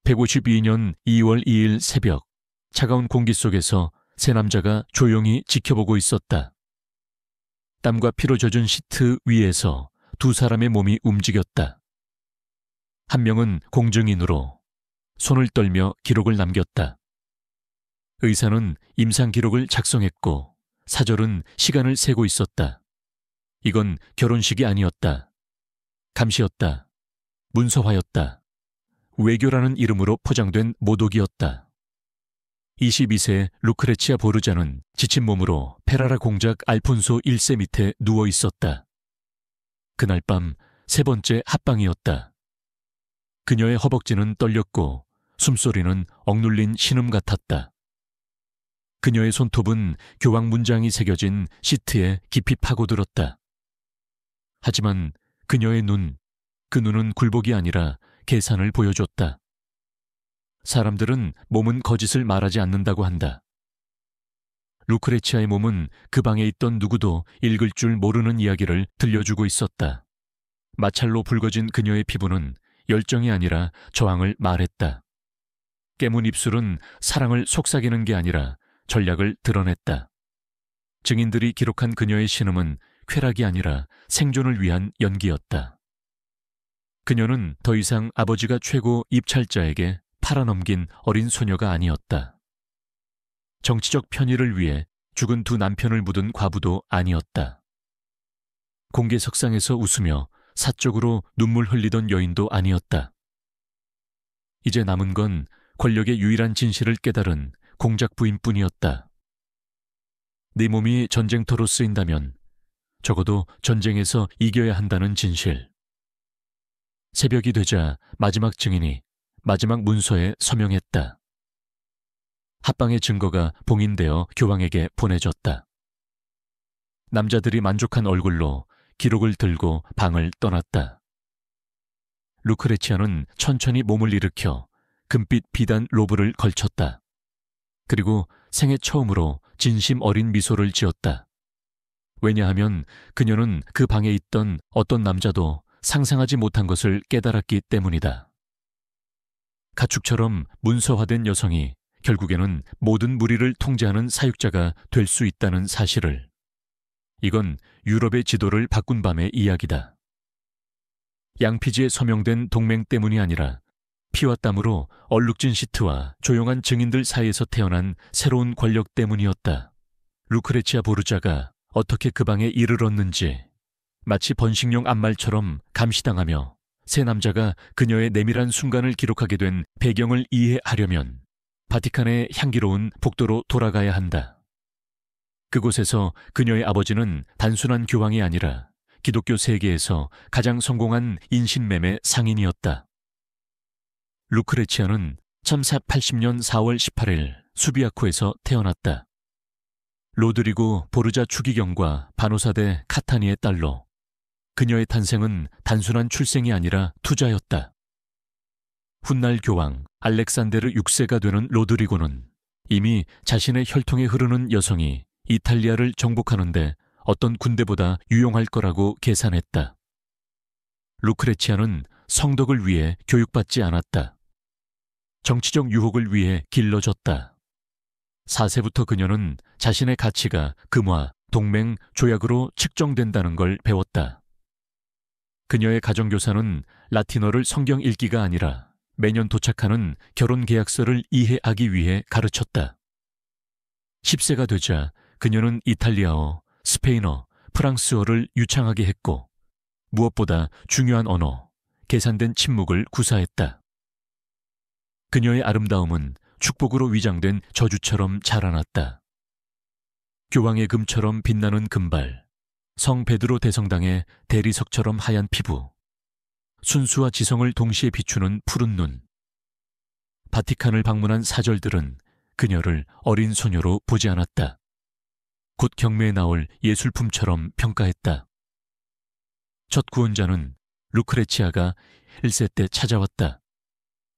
152년 2월 2일 새벽, 차가운 공기 속에서 세 남자가 조용히 지켜보고 있었다. 땀과 피로 젖은 시트 위에서 두 사람의 몸이 움직였다. 한 명은 공증인으로 손을 떨며 기록을 남겼다. 의사는 임상 기록을 작성했고 사절은 시간을 세고 있었다. 이건 결혼식이 아니었다. 감시였다. 문서화였다. 외교라는 이름으로 포장된 모독이었다. 22세 루크레치아 보르자는 지친 몸으로 페라라 공작 알폰소 1세 밑에 누워 있었다. 그날 밤 세 번째 합방이었다. 그녀의 허벅지는 떨렸고 숨소리는 억눌린 신음 같았다. 그녀의 손톱은 교황 문장이 새겨진 시트에 깊이 파고들었다. 하지만 그녀의 그 눈은 굴복이 아니라 계산을 보여줬다. 사람들은 몸은 거짓을 말하지 않는다고 한다. 루크레치아의 몸은 그 방에 있던 누구도 읽을 줄 모르는 이야기를 들려주고 있었다. 마찰로 붉어진 그녀의 피부는 열정이 아니라 저항을 말했다. 깨문 입술은 사랑을 속삭이는 게 아니라 전략을 드러냈다. 증인들이 기록한 그녀의 신음은 쾌락이 아니라 생존을 위한 연기였다. 그녀는 더 이상 아버지가 최고 입찰자에게 팔아넘긴 어린 소녀가 아니었다. 정치적 편의를 위해 죽은 두 남편을 묻은 과부도 아니었다. 공개석상에서 웃으며 사적으로 눈물 흘리던 여인도 아니었다. 이제 남은 건 권력의 유일한 진실을 깨달은 공작 부인뿐이었다. 네 몸이 전쟁터로 쓰인다면 적어도 전쟁에서 이겨야 한다는 진실. 새벽이 되자 마지막 증인이 마지막 문서에 서명했다. 합방의 증거가 봉인되어 교황에게 보내졌다. 남자들이 만족한 얼굴로 기록을 들고 방을 떠났다. 루크레치아는 천천히 몸을 일으켜 금빛 비단 로브를 걸쳤다. 그리고 생애 처음으로 진심 어린 미소를 지었다. 왜냐하면 그녀는 그 방에 있던 어떤 남자도 상상하지 못한 것을 깨달았기 때문이다. 가축처럼 문서화된 여성이 결국에는 모든 무리를 통제하는 사육자가 될 수 있다는 사실을. 이건 유럽의 지도를 바꾼 밤의 이야기다. 양피지에 서명된 동맹 때문이 아니라 피와 땀으로 얼룩진 시트와 조용한 증인들 사이에서 태어난 새로운 권력 때문이었다. 루크레치아 보르자가 어떻게 그 방에 이르렀는지 마치 번식용 암말처럼 감시당하며 세 남자가 그녀의 내밀한 순간을 기록하게 된 배경을 이해하려면 바티칸의 향기로운 복도로 돌아가야 한다. 그곳에서 그녀의 아버지는 단순한 교황이 아니라 기독교 세계에서 가장 성공한 인신매매 상인이었다. 루크레치아는 1480년 4월 18일 수비아코에서 태어났다. 로드리고 보르자 추기경과 바노사데 카타니의 딸로 그녀의 탄생은 단순한 출생이 아니라 투자였다. 훗날 교황 알렉산데르 6세가 되는 로드리고는 이미 자신의 혈통에 흐르는 여성이 이탈리아를 정복하는데 어떤 군대보다 유용할 거라고 계산했다. 루크레치아는 성덕을 위해 교육받지 않았다. 정치적 유혹을 위해 길러졌다. 4세부터 그녀는 자신의 가치가 금화, 동맹, 조약으로 측정된다는 걸 배웠다. 그녀의 가정교사는 라틴어를 성경 읽기가 아니라 매년 도착하는 결혼 계약서를 이해하기 위해 가르쳤다. 10세가 되자 그녀는 이탈리아어, 스페인어, 프랑스어를 유창하게 했고 무엇보다 중요한 언어, 계산된 침묵을 구사했다. 그녀의 아름다움은 축복으로 위장된 저주처럼 자라났다. 교황의 금처럼 빛나는 금발, 성 베드로 대성당의 대리석처럼 하얀 피부, 순수와 지성을 동시에 비추는 푸른 눈. 바티칸을 방문한 사절들은 그녀를 어린 소녀로 보지 않았다. 곧 경매에 나올 예술품처럼 평가했다. 첫 구원자는 루크레치아가 1세 때 찾아왔다.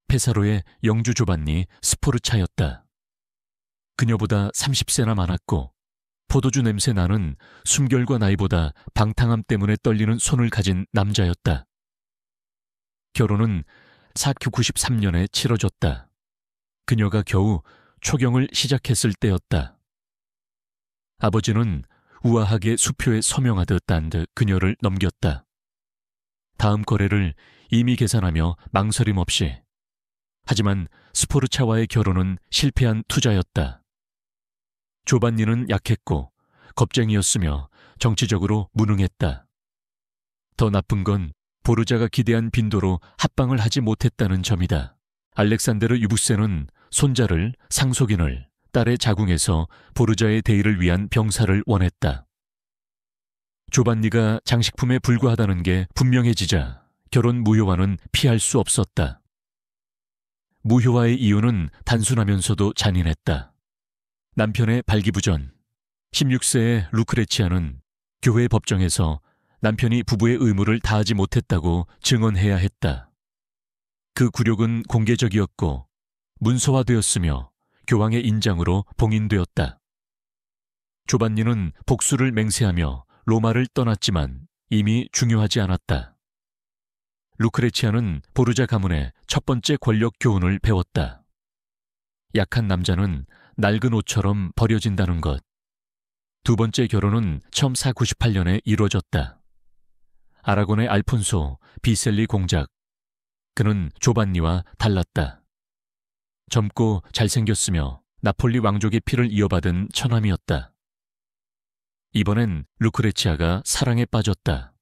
페사로의 영주 조반니 스포르차였다. 그녀보다 30세나 많았고 포도주 냄새 나는 숨결과 나이보다 방탕함 때문에 떨리는 손을 가진 남자였다. 결혼은 사큐 93년에 치러졌다. 그녀가 겨우 초경을 시작했을 때였다. 아버지는 우아하게 수표에 서명하듯 딴 듯 그녀를 넘겼다. 다음 거래를 이미 계산하며 망설임 없이. 하지만 스포르차와의 결혼은 실패한 투자였다. 조반니는 약했고 겁쟁이였으며 정치적으로 무능했다. 더 나쁜 건 보르자가 기대한 빈도로 합방을 하지 못했다는 점이다. 알렉산데르 유부세는 손자를 상속인을 딸의 자궁에서 보르자의 대의를 위한 병사를 원했다. 조반니가 장식품에 불과하다는 게 분명해지자 결혼 무효화는 피할 수 없었다. 무효화의 이유는 단순하면서도 잔인했다. 남편의 발기부전. 16세의 루크레치아는 교회 법정에서 남편이 부부의 의무를 다하지 못했다고 증언해야 했다. 그 굴욕은 공개적이었고 문서화되었으며 교황의 인장으로 봉인되었다. 조반니는 복수를 맹세하며 로마를 떠났지만 이미 중요하지 않았다. 루크레치아는 보르자 가문의 첫 번째 권력 교훈을 배웠다. 약한 남자는 낡은 옷처럼 버려진다는 것. 두 번째 결혼은 1498년에 이루어졌다. 아라곤의 알폰소 비셀리 공작. 그는 조반니와 달랐다. 젊고 잘생겼으며 나폴리 왕족의 피를 이어받은 처남이었다. 이번엔 루크레치아가 사랑에 빠졌다.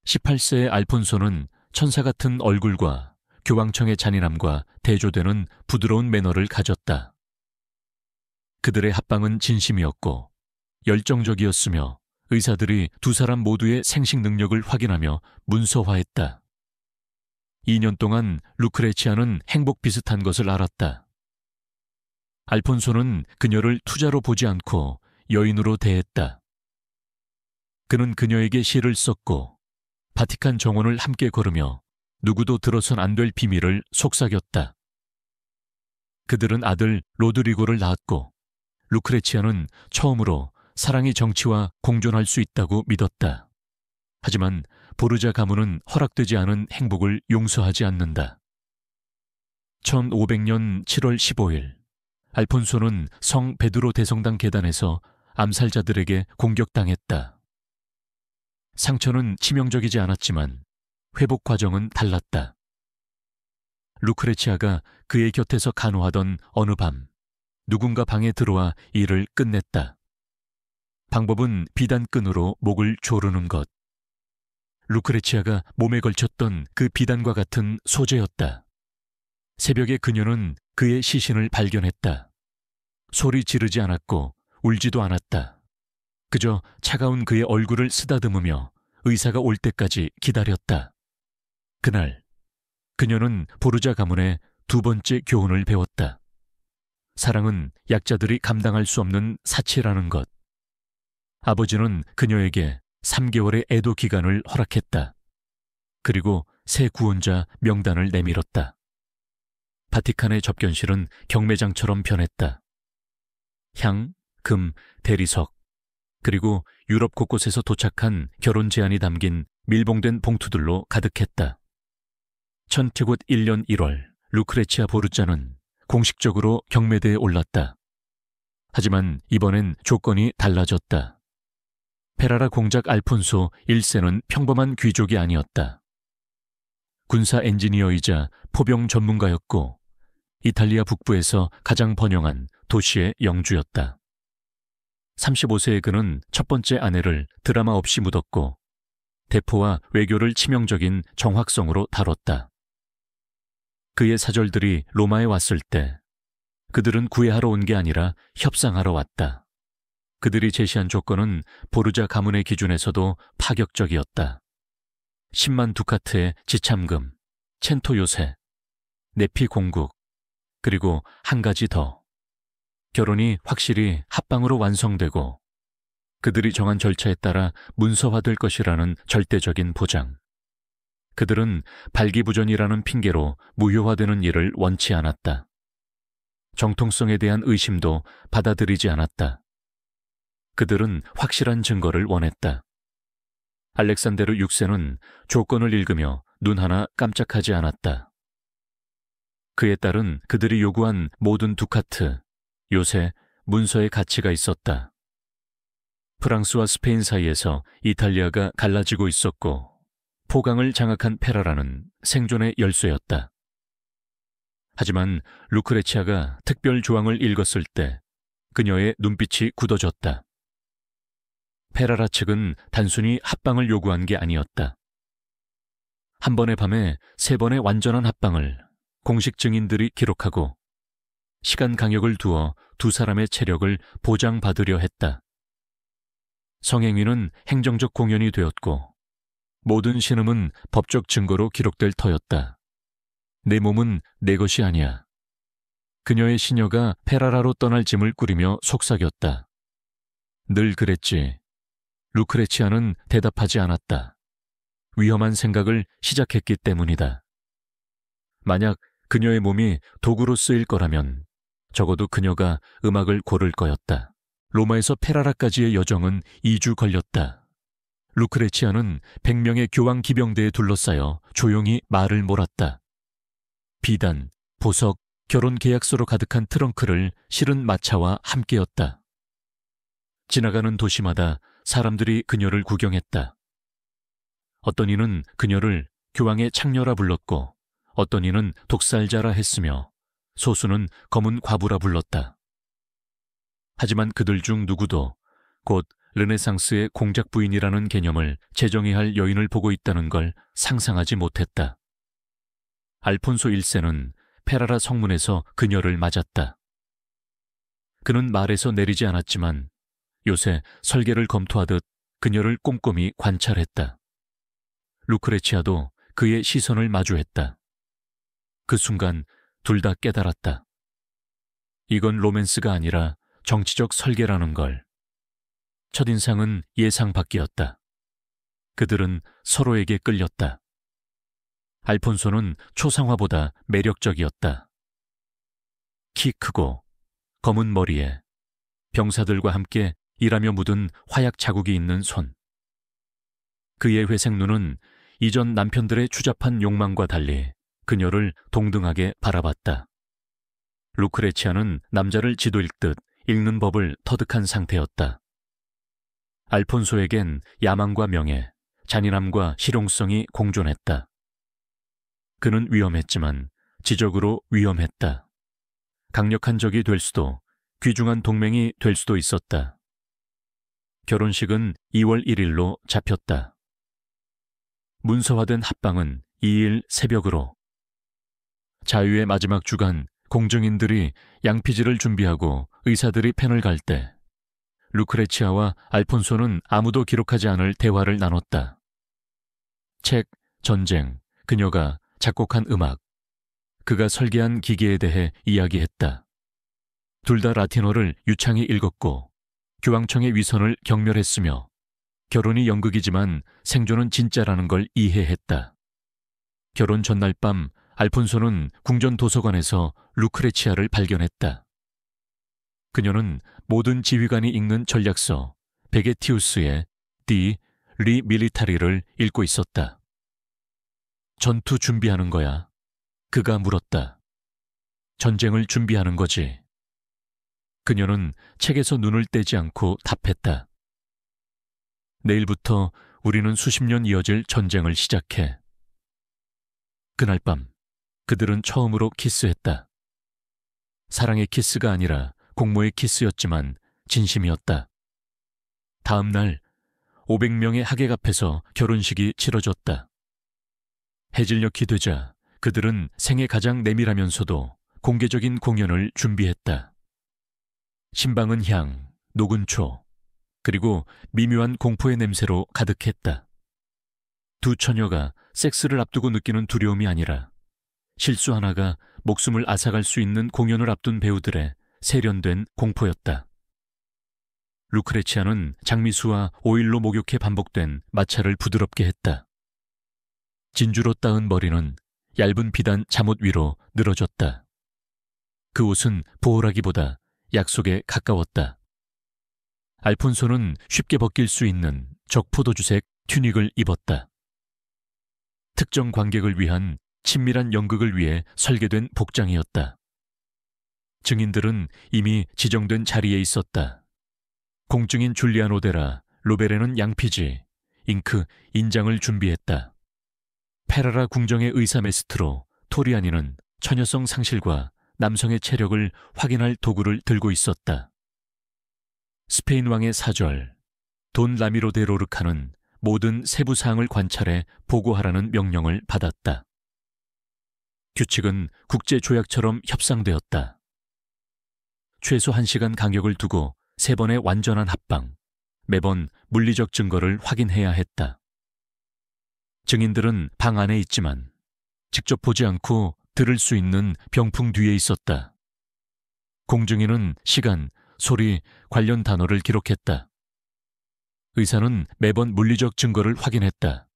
18세의 알폰소는 천사 같은 얼굴과 교황청의 잔인함과 대조되는 부드러운 매너를 가졌다. 그들의 합방은 진심이었고 열정적이었으며 의사들이 두 사람 모두의 생식 능력을 확인하며 문서화했다. 2년 동안 루크레치아는 행복 비슷한 것을 알았다. 알폰소는 그녀를 투자로 보지 않고 여인으로 대했다. 그는 그녀에게 시를 썼고 바티칸 정원을 함께 걸으며 누구도 들어선 안 될 비밀을 속삭였다. 그들은 아들 로드리고를 낳았고 루크레치아는 처음으로 사랑이 정치와 공존할 수 있다고 믿었다. 하지만 보르자 가문은 허락되지 않은 행복을 용서하지 않는다. 1500년 7월 15일 알폰소는 성 베드로 대성당 계단에서 암살자들에게 공격당했다. 상처는 치명적이지 않았지만 회복 과정은 달랐다. 루크레치아가 그의 곁에서 간호하던 어느 밤 누군가 방에 들어와 일을 끝냈다. 방법은 비단끈으로 목을 조르는 것. 루크레치아가 몸에 걸쳤던 그 비단과 같은 소재였다. 새벽에 그녀는 그의 시신을 발견했다. 소리 지르지 않았고 울지도 않았다. 그저 차가운 그의 얼굴을 쓰다듬으며 의사가 올 때까지 기다렸다. 그날 그녀는 보르자 가문의 두 번째 교훈을 배웠다. 사랑은 약자들이 감당할 수 없는 사치라는 것. 아버지는 그녀에게 3개월의 애도 기간을 허락했다. 그리고 새 구원자 명단을 내밀었다. 바티칸의 접견실은 경매장처럼 변했다. 향, 금, 대리석, 그리고 유럽 곳곳에서 도착한 결혼 제안이 담긴 밀봉된 봉투들로 가득했다. 1701년 1월 루크레치아 보르자는 공식적으로 경매대에 올랐다. 하지만 이번엔 조건이 달라졌다. 페라라 공작 알폰소 1세는 평범한 귀족이 아니었다. 군사 엔지니어이자 포병 전문가였고 이탈리아 북부에서 가장 번영한 도시의 영주였다. 35세의 그는 첫 번째 아내를 드라마 없이 묻었고 대포와 외교를 치명적인 정확성으로 다뤘다. 그의 사절들이 로마에 왔을 때 그들은 구애하러 온 게 아니라 협상하러 왔다. 그들이 제시한 조건은 보르자 가문의 기준에서도 파격적이었다. 10만 두카트의 지참금, 첸토 요새, 내피 공국, 그리고 한 가지 더. 결혼이 확실히 합방으로 완성되고 그들이 정한 절차에 따라 문서화될 것이라는 절대적인 보장. 그들은 발기부전이라는 핑계로 무효화되는 일을 원치 않았다. 정통성에 대한 의심도 받아들이지 않았다. 그들은 확실한 증거를 원했다. 알렉산데르 6세는 조건을 읽으며 눈 하나 깜짝하지 않았다. 그의 딸은 그들이 요구한 모든 두카트, 요새 문서의 가치가 있었다. 프랑스와 스페인 사이에서 이탈리아가 갈라지고 있었고 포강을 장악한 페라라는 생존의 열쇠였다. 하지만 루크레치아가 특별 조항을 읽었을 때 그녀의 눈빛이 굳어졌다. 페라라 측은 단순히 합방을 요구한 게 아니었다. 한 번의 밤에 3번의 완전한 합방을 공식 증인들이 기록하고 시간 강역을 두어 두 사람의 체력을 보장받으려 했다. 성행위는 행정적 공연이 되었고 모든 신음은 법적 증거로 기록될 터였다. 내 몸은 내 것이 아니야. 그녀의 시녀가 페라라로 떠날 짐을 꾸리며 속삭였다. 늘 그랬지. 루크레치아는 대답하지 않았다. 위험한 생각을 시작했기 때문이다. 만약 그녀의 몸이 도구로 쓰일 거라면 적어도 그녀가 음악을 고를 거였다. 로마에서 페라라까지의 여정은 2주 걸렸다. 루크레치아는 100명의 교황 기병대에 둘러싸여 조용히 말을 몰았다. 비단, 보석, 결혼 계약서로 가득한 트렁크를 실은 마차와 함께였다. 지나가는 도시마다 사람들이 그녀를 구경했다. 어떤 이는 그녀를 교황의 창녀라 불렀고 어떤 이는 독살자라 했으며 소수는 검은 과부라 불렀다. 하지만 그들 중 누구도 곧 르네상스의 공작 부인이라는 개념을 재정의할 여인을 보고 있다는 걸 상상하지 못했다. 알폰소 1세는 페라라 성문에서 그녀를 맞았다. 그는 말에서 내리지 않았지만 요새 설계를 검토하듯 그녀를 꼼꼼히 관찰했다. 루크레치아도 그의 시선을 마주했다. 그 순간 둘 다 깨달았다. 이건 로맨스가 아니라 정치적 설계라는 걸. 첫인상은 예상 밖이었다. 그들은 서로에게 끌렸다. 알폰소는 초상화보다 매력적이었다. 키 크고 검은 머리에 병사들과 함께 일하며 묻은 화약 자국이 있는 손. 그의 회색 눈은 이전 남편들의 추잡한 욕망과 달리 그녀를 동등하게 바라봤다. 루크레치아는 남자를 지도 읽듯 읽는 법을 터득한 상태였다. 알폰소에겐 야망과 명예, 잔인함과 실용성이 공존했다. 그는 위험했지만 지적으로 위험했다. 강력한 적이 될 수도 귀중한 동맹이 될 수도 있었다. 결혼식은 2월 1일로 잡혔다. 문서화된 합방은 2일 새벽으로. 자유의 마지막 주간 공증인들이 양피지를 준비하고 의사들이 펜을 갈 때 루크레치아와 알폰소는 아무도 기록하지 않을 대화를 나눴다. 책, 전쟁, 그녀가 작곡한 음악, 그가 설계한 기계에 대해 이야기했다. 둘 다 라틴어를 유창히 읽었고 교황청의 위선을 경멸했으며 결혼이 연극이지만 생존은 진짜라는 걸 이해했다. 결혼 전날 밤 알폰소는 궁전 도서관에서 루크레치아를 발견했다. 그녀는 모든 지휘관이 읽는 전략서 베게티우스의 디 리 밀리타리를 읽고 있었다. 전투 준비하는 거야. 그가 물었다. 전쟁을 준비하는 거지. 그녀는 책에서 눈을 떼지 않고 답했다. 내일부터 우리는 수십 년 이어질 전쟁을 시작해. 그날 밤 그들은 처음으로 키스했다. 사랑의 키스가 아니라 공모의 키스였지만 진심이었다. 다음 날 500명의 하객 앞에서 결혼식이 치러졌다. 해질녘이 되자 그들은 생애 가장 내밀하면서도 공개적인 공연을 준비했다. 신방은 향, 녹은 초, 그리고 미묘한 공포의 냄새로 가득했다. 두 처녀가 섹스를 앞두고 느끼는 두려움이 아니라 실수 하나가 목숨을 앗아갈 수 있는 공연을 앞둔 배우들의 세련된 공포였다. 루크레치아는 장미수와 오일로 목욕해 반복된 마찰을 부드럽게 했다. 진주로 따은 머리는 얇은 비단 잠옷 위로 늘어졌다. 그 옷은 보호라기보다 약속에 가까웠다. 알폰소는 쉽게 벗길 수 있는 적포도주색 튜닉을 입었다. 특정 관객을 위한 친밀한 연극을 위해 설계된 복장이었다. 증인들은 이미 지정된 자리에 있었다. 공증인 줄리안 오데라, 로베레는 양피지, 잉크, 인장을 준비했다. 페라라 궁정의 의사 메스트로 토리아니는 처녀성 상실과 남성의 체력을 확인할 도구를 들고 있었다. 스페인 왕의 사절, 돈 라미로 데 로르카는 모든 세부 사항을 관찰해 보고하라는 명령을 받았다. 규칙은 국제조약처럼 협상되었다. 최소 1시간 간격을 두고 3번의 완전한 합방, 매번 물리적 증거를 확인해야 했다. 증인들은 방 안에 있지만 직접 보지 않고 들을 수 있는 병풍 뒤에 있었다. 공증인은 시간, 소리, 관련 단어를 기록했다. 의사는 매번 물리적 증거를 확인했다.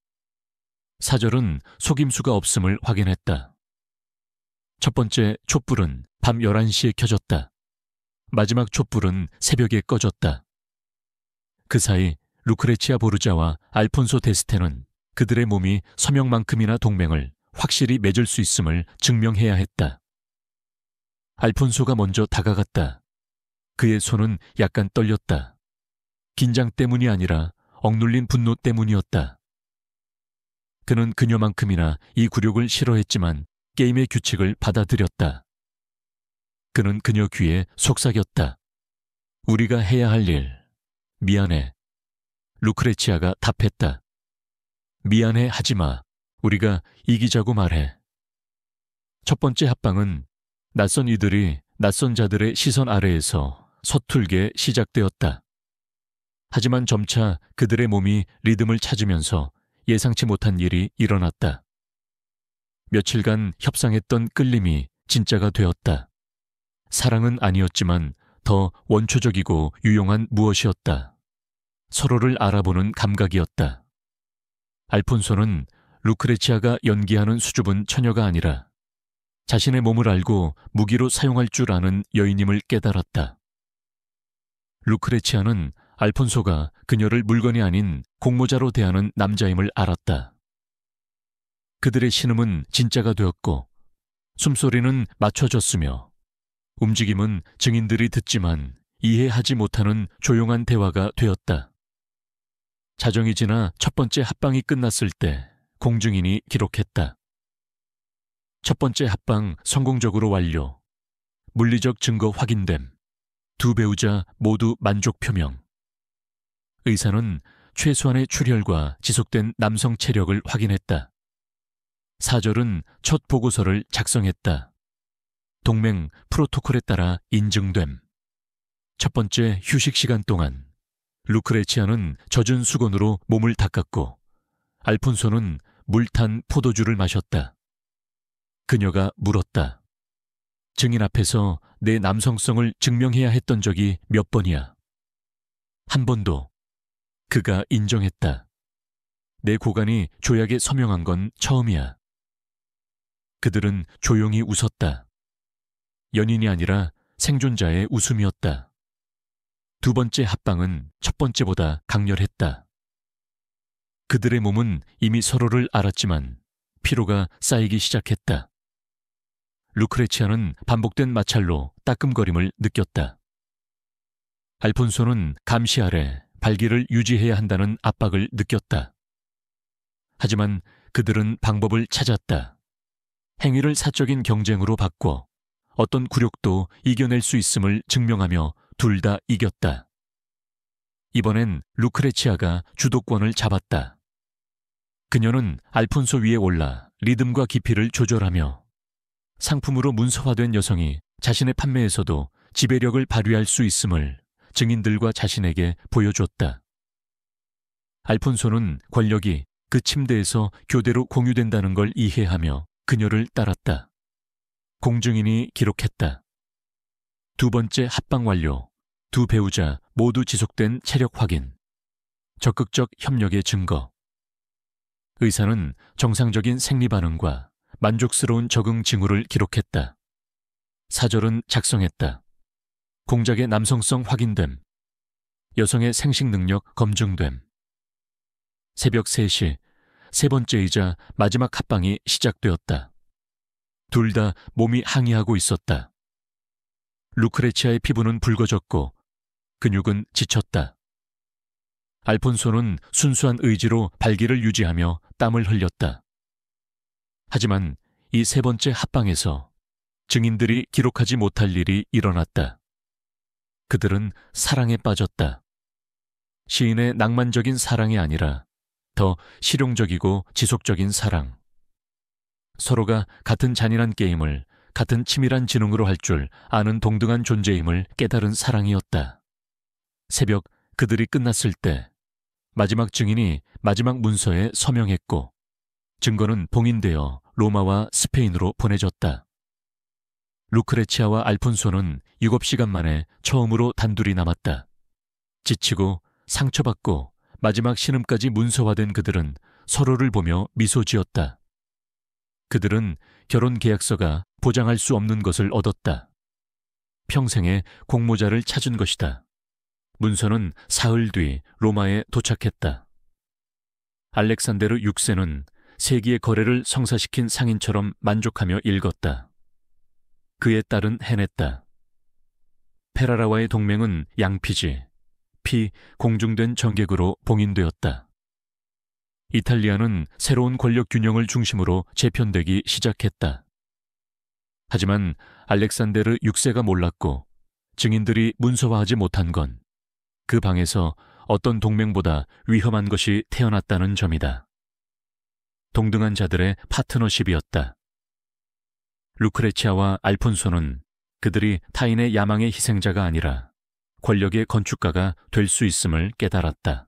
사절은 속임수가 없음을 확인했다. 첫 번째 촛불은 밤 11시에 켜졌다. 마지막 촛불은 새벽에 꺼졌다. 그 사이 루크레치아 보르자와 알폰소 데스테는 그들의 몸이 서명만큼이나 동맹을 확실히 맺을 수 있음을 증명해야 했다. 알폰소가 먼저 다가갔다. 그의 손은 약간 떨렸다. 긴장 때문이 아니라 억눌린 분노 때문이었다. 그는 그녀만큼이나 이 굴욕을 싫어했지만 게임의 규칙을 받아들였다. 그는 그녀 귀에 속삭였다. 우리가 해야 할 일, 미안해. 루크레치아가 답했다. 미안해 하지마. 우리가 이기자고 말해. 첫 번째 합방은 낯선 이들이 낯선 자들의 시선 아래에서 서툴게 시작되었다. 하지만 점차 그들의 몸이 리듬을 찾으면서 예상치 못한 일이 일어났다. 며칠간 협상했던 끌림이 진짜가 되었다. 사랑은 아니었지만 더 원초적이고 유용한 무엇이었다. 서로를 알아보는 감각이었다. 알폰소는 루크레치아가 연기하는 수줍은 처녀가 아니라 자신의 몸을 알고 무기로 사용할 줄 아는 여인임을 깨달았다. 루크레치아는 알폰소가 그녀를 물건이 아닌 공모자로 대하는 남자임을 알았다. 그들의 신음은 진짜가 되었고 숨소리는 맞춰졌으며 움직임은 증인들이 듣지만 이해하지 못하는 조용한 대화가 되었다. 자정이 지나 첫 번째 합방이 끝났을 때 공증인이 기록했다. 첫 번째 합방 성공적으로 완료. 물리적 증거 확인됨. 두 배우자 모두 만족 표명. 의사는 최소한의 출혈과 지속된 남성 체력을 확인했다. 사절은 첫 보고서를 작성했다. 동맹 프로토콜에 따라 인증됨. 첫 번째 휴식 시간 동안 루크레치아는 젖은 수건으로 몸을 닦았고 알폰소는 물탄 포도주를 마셨다. 그녀가 물었다. 증인 앞에서 내 남성성을 증명해야 했던 적이 몇 번이야? 한 번도. 그가 인정했다. 내 고관이 조약에 서명한 건 처음이야. 그들은 조용히 웃었다. 연인이 아니라 생존자의 웃음이었다. 두 번째 합방은 첫 번째보다 강렬했다. 그들의 몸은 이미 서로를 알았지만 피로가 쌓이기 시작했다. 루크레치아는 반복된 마찰로 따끔거림을 느꼈다. 알폰소는 감시 아래 발기를 유지해야 한다는 압박을 느꼈다. 하지만 그들은 방법을 찾았다. 행위를 사적인 경쟁으로 바꿔 어떤 굴욕도 이겨낼 수 있음을 증명하며 둘 다 이겼다. 이번엔 루크레치아가 주도권을 잡았다. 그녀는 알폰소 위에 올라 리듬과 깊이를 조절하며 상품으로 문서화된 여성이 자신의 판매에서도 지배력을 발휘할 수 있음을 증인들과 자신에게 보여줬다. 알폰소는 권력이 그 침대에서 교대로 공유된다는 걸 이해하며 그녀를 따랐다. 공증인이 기록했다. 두 번째 합방 완료. 두 배우자 모두 지속된 체력 확인. 적극적 협력의 증거. 의사는 정상적인 생리 반응과 만족스러운 적응 징후를 기록했다. 사절은 작성했다. 공작의 남성성 확인됨. 여성의 생식 능력 검증됨. 새벽 3시 세 번째이자 마지막 합방이 시작되었다. 둘 다 몸이 항의하고 있었다. 루크레치아의 피부는 붉어졌고 근육은 지쳤다. 알폰소는 순수한 의지로 발기를 유지하며 땀을 흘렸다. 하지만 이 세 번째 합방에서 증인들이 기록하지 못할 일이 일어났다. 그들은 사랑에 빠졌다. 시인의 낭만적인 사랑이 아니라 더 실용적이고 지속적인 사랑. 서로가 같은 잔인한 게임을 같은 치밀한 지능으로 할 줄 아는 동등한 존재임을 깨달은 사랑이었다. 새벽 그들이 끝났을 때 마지막 증인이 마지막 문서에 서명했고 증거는 봉인되어 로마와 스페인으로 보내졌다. 루크레치아와 알폰소는 7시간 만에 처음으로 단둘이 남았다. 지치고 상처받고 마지막 신음까지 문서화된 그들은 서로를 보며 미소 지었다. 그들은 결혼 계약서가 보장할 수 없는 것을 얻었다. 평생의 공모자를 찾은 것이다. 문서는 사흘 뒤 로마에 도착했다. 알렉산데르 6세는 세기의 거래를 성사시킨 상인처럼 만족하며 읽었다. 그의 딸은 해냈다. 페라라와의 동맹은 양피지, 공중된 정객으로 봉인되었다. 이탈리아는 새로운 권력 균형을 중심으로 재편되기 시작했다. 하지만 알렉산데르 6세가 몰랐고 증인들이 문서화하지 못한 건 그 방에서 어떤 동맹보다 위험한 것이 태어났다는 점이다. 동등한 자들의 파트너십이었다. 루크레치아와 알폰소는 그들이 타인의 야망의 희생자가 아니라 권력의 건축가가 될 수 있음을 깨달았다.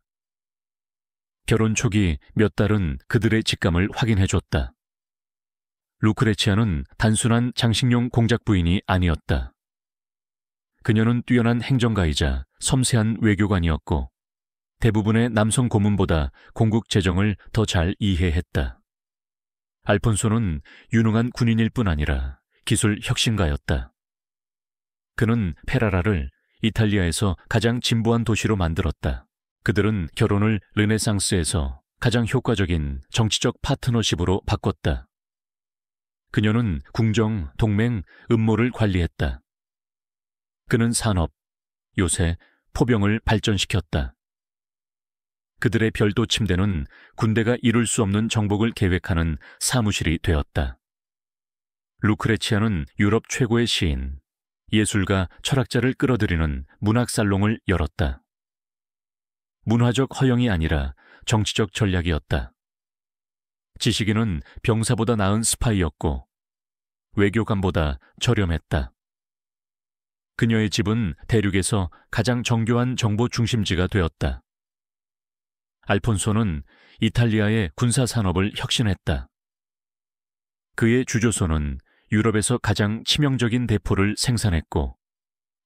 결혼 초기 몇 달은 그들의 직감을 확인해줬다. 루크레치아는 단순한 장식용 공작 부인이 아니었다. 그녀는 뛰어난 행정가이자 섬세한 외교관이었고 대부분의 남성 고문보다 공국 재정을 더 잘 이해했다. 알폰소는 유능한 군인일 뿐 아니라 기술 혁신가였다. 그는 페라라를 이탈리아에서 가장 진보한 도시로 만들었다. 그들은 결혼을 르네상스에서 가장 효과적인 정치적 파트너십으로 바꿨다. 그녀는 궁정, 동맹, 음모를 관리했다. 그는 산업, 요새 포병을 발전시켰다. 그들의 별도 침대는 군대가 이룰 수 없는 정복을 계획하는 사무실이 되었다. 루크레치아는 유럽 최고의 시인, 예술가, 철학자를 끌어들이는 문학살롱을 열었다. 문화적 허영이 아니라 정치적 전략이었다. 지식인은 병사보다 나은 스파이였고 외교관보다 저렴했다. 그녀의 집은 대륙에서 가장 정교한 정보 중심지가 되었다. 알폰소는 이탈리아의 군사산업을 혁신했다. 그의 주조소는 유럽에서 가장 치명적인 대포를 생산했고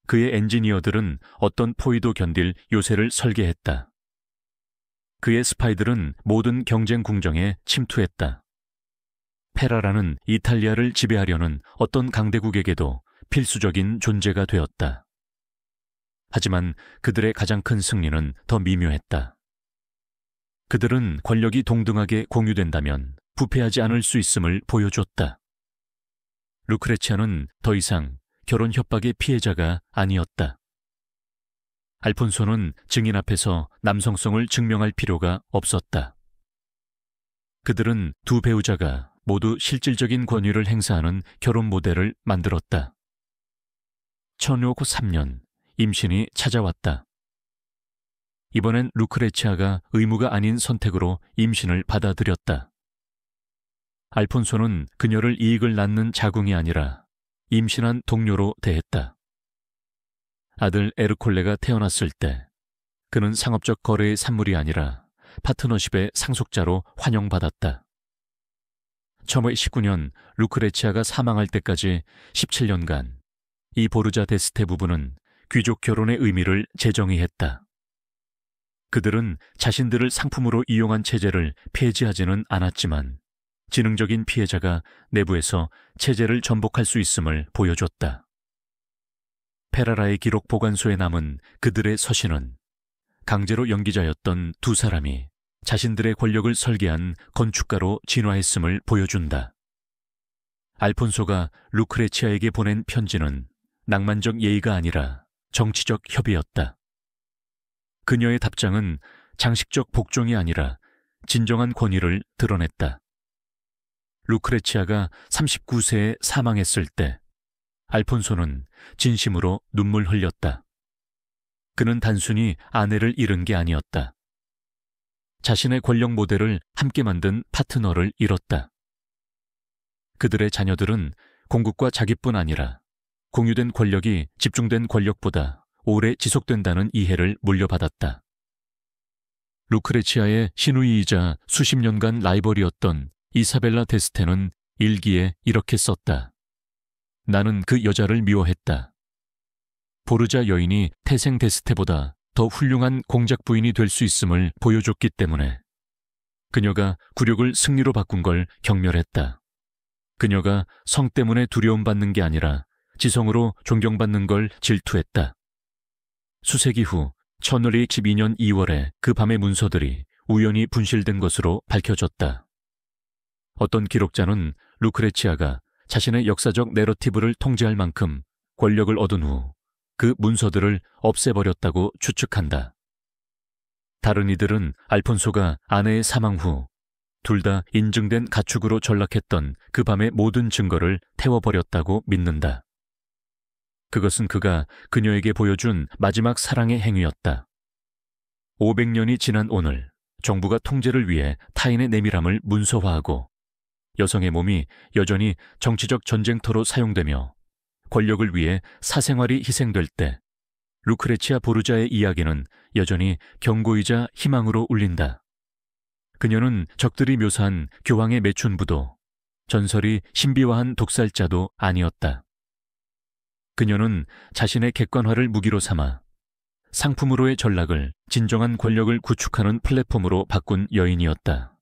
그의 엔지니어들은 어떤 포위도 견딜 요새를 설계했다. 그의 스파이들은 모든 경쟁 궁정에 침투했다. 페라라는 이탈리아를 지배하려는 어떤 강대국에게도 필수적인 존재가 되었다. 하지만 그들의 가장 큰 승리는 더 미묘했다. 그들은 권력이 동등하게 공유된다면 부패하지 않을 수 있음을 보여줬다. 루크레치아는 더 이상 결혼 협박의 피해자가 아니었다. 알폰소는 증인 앞에서 남성성을 증명할 필요가 없었다. 그들은 두 배우자가 모두 실질적인 권위를 행사하는 결혼 모델을 만들었다. 1603년 임신이 찾아왔다. 이번엔 루크레치아가 의무가 아닌 선택으로 임신을 받아들였다. 알폰소는 그녀를 이익을 낳는 자궁이 아니라 임신한 동료로 대했다. 아들 에르콜레가 태어났을 때 그는 상업적 거래의 산물이 아니라 파트너십의 상속자로 환영받았다. 1519년 루크레치아가 사망할 때까지 17년간 이 보르자 데스테 부부는 귀족 결혼의 의미를 재정의했다. 그들은 자신들을 상품으로 이용한 체제를 폐지하지는 않았지만 지능적인 피해자가 내부에서 체제를 전복할 수 있음을 보여줬다. 페라라의 기록 보관소에 남은 그들의 서신은 강제로 연기자였던 두 사람이 자신들의 권력을 설계한 건축가로 진화했음을 보여준다. 알폰소가 루크레치아에게 보낸 편지는 낭만적 예의가 아니라 정치적 협의였다. 그녀의 답장은 장식적 복종이 아니라 진정한 권위를 드러냈다. 루크레치아가 39세에 사망했을 때 알폰소는 진심으로 눈물 흘렸다. 그는 단순히 아내를 잃은 게 아니었다. 자신의 권력 모델을 함께 만든 파트너를 잃었다. 그들의 자녀들은 공국과 자기뿐 아니라 공유된 권력이 집중된 권력보다 오래 지속된다는 이해를 물려받았다. 루크레치아의 시누이이자 수십 년간 라이벌이었던 이사벨라 데스테는 일기에 이렇게 썼다. 나는 그 여자를 미워했다. 보르자 여인이 태생 데스테보다 더 훌륭한 공작 부인이 될 수 있음을 보여줬기 때문에 그녀가 굴욕을 승리로 바꾼 걸 경멸했다. 그녀가 성 때문에 두려움받는 게 아니라 지성으로 존경받는 걸 질투했다. 수세기 후 1112년 2월에 그 밤의 문서들이 우연히 분실된 것으로 밝혀졌다. 어떤 기록자는 루크레치아가 자신의 역사적 내러티브를 통제할 만큼 권력을 얻은 후 그 문서들을 없애버렸다고 추측한다. 다른 이들은 알폰소가 아내의 사망 후 둘 다 인증된 가축으로 전락했던 그 밤의 모든 증거를 태워버렸다고 믿는다. 그것은 그가 그녀에게 보여준 마지막 사랑의 행위였다. 500년이 지난 오늘 정부가 통제를 위해 타인의 내밀함을 문서화하고 여성의 몸이 여전히 정치적 전쟁터로 사용되며 권력을 위해 사생활이 희생될 때 루크레치아 보르자의 이야기는 여전히 경고이자 희망으로 울린다. 그녀는 적들이 묘사한 교황의 매춘부도 전설이 신비화한 독살자도 아니었다. 그녀는 자신의 객관화를 무기로 삼아 상품으로의 전락을 진정한 권력을 구축하는 플랫폼으로 바꾼 여인이었다.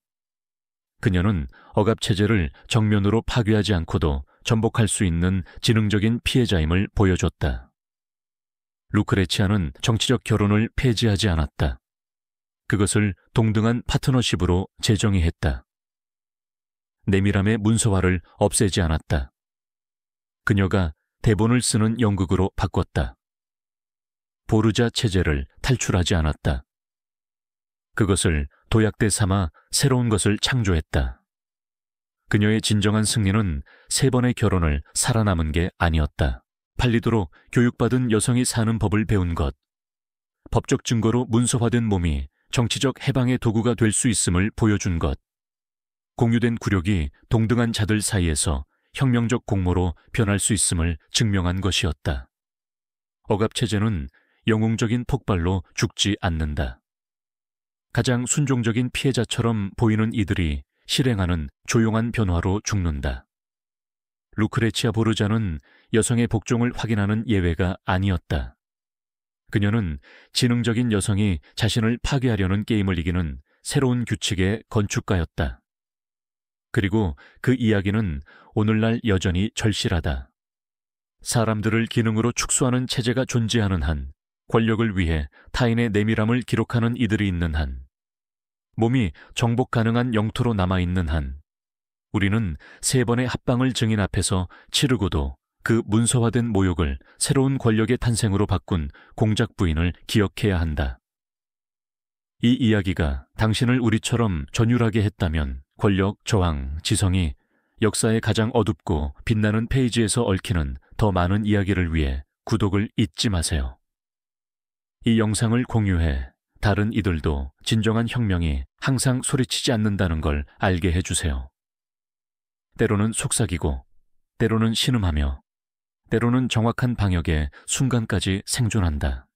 그녀는 억압체제를 정면으로 파괴하지 않고도 전복할 수 있는 지능적인 피해자임을 보여줬다. 루크레치아는 정치적 결혼을 폐지하지 않았다. 그것을 동등한 파트너십으로 재정의했다. 내밀함의 문서화를 없애지 않았다. 그녀가 대본을 쓰는 연극으로 바꿨다. 보르자 체제를 탈출하지 않았다. 그것을 도약대 삼아 새로운 것을 창조했다. 그녀의 진정한 승리는 3번의 결혼을 살아남은 게 아니었다. 팔리도록 교육받은 여성이 사는 법을 배운 것, 법적 증거로 문서화된 몸이 정치적 해방의 도구가 될 수 있음을 보여준 것, 공유된 굴욕이 동등한 자들 사이에서 혁명적 공모로 변할 수 있음을 증명한 것이었다. 억압체제는 영웅적인 폭발로 죽지 않는다. 가장 순종적인 피해자처럼 보이는 이들이 실행하는 조용한 변화로 죽는다. 루크레치아 보르자는 여성의 복종을 확인하는 예외가 아니었다. 그녀는 지능적인 여성이 자신을 파괴하려는 게임을 이기는 새로운 규칙의 건축가였다. 그리고 그 이야기는 오늘날 여전히 절실하다. 사람들을 기능으로 축소하는 체제가 존재하는 한, 권력을 위해 타인의 내밀함을 기록하는 이들이 있는 한, 몸이 정복 가능한 영토로 남아있는 한, 우리는 3번의 합방을 증인 앞에서 치르고도 그 문서화된 모욕을 새로운 권력의 탄생으로 바꾼 공작 부인을 기억해야 한다. 이 이야기가 당신을 우리처럼 전율하게 했다면 권력, 저항, 지성이 역사의 가장 어둡고 빛나는 페이지에서 얽히는 더 많은 이야기를 위해 구독을 잊지 마세요. 이 영상을 공유해 다른 이들도 진정한 혁명이 항상 소리치지 않는다는 걸 알게 해주세요. 때로는 속삭이고, 때로는 신음하며, 때로는 정확한 방역에 순간까지 생존한다.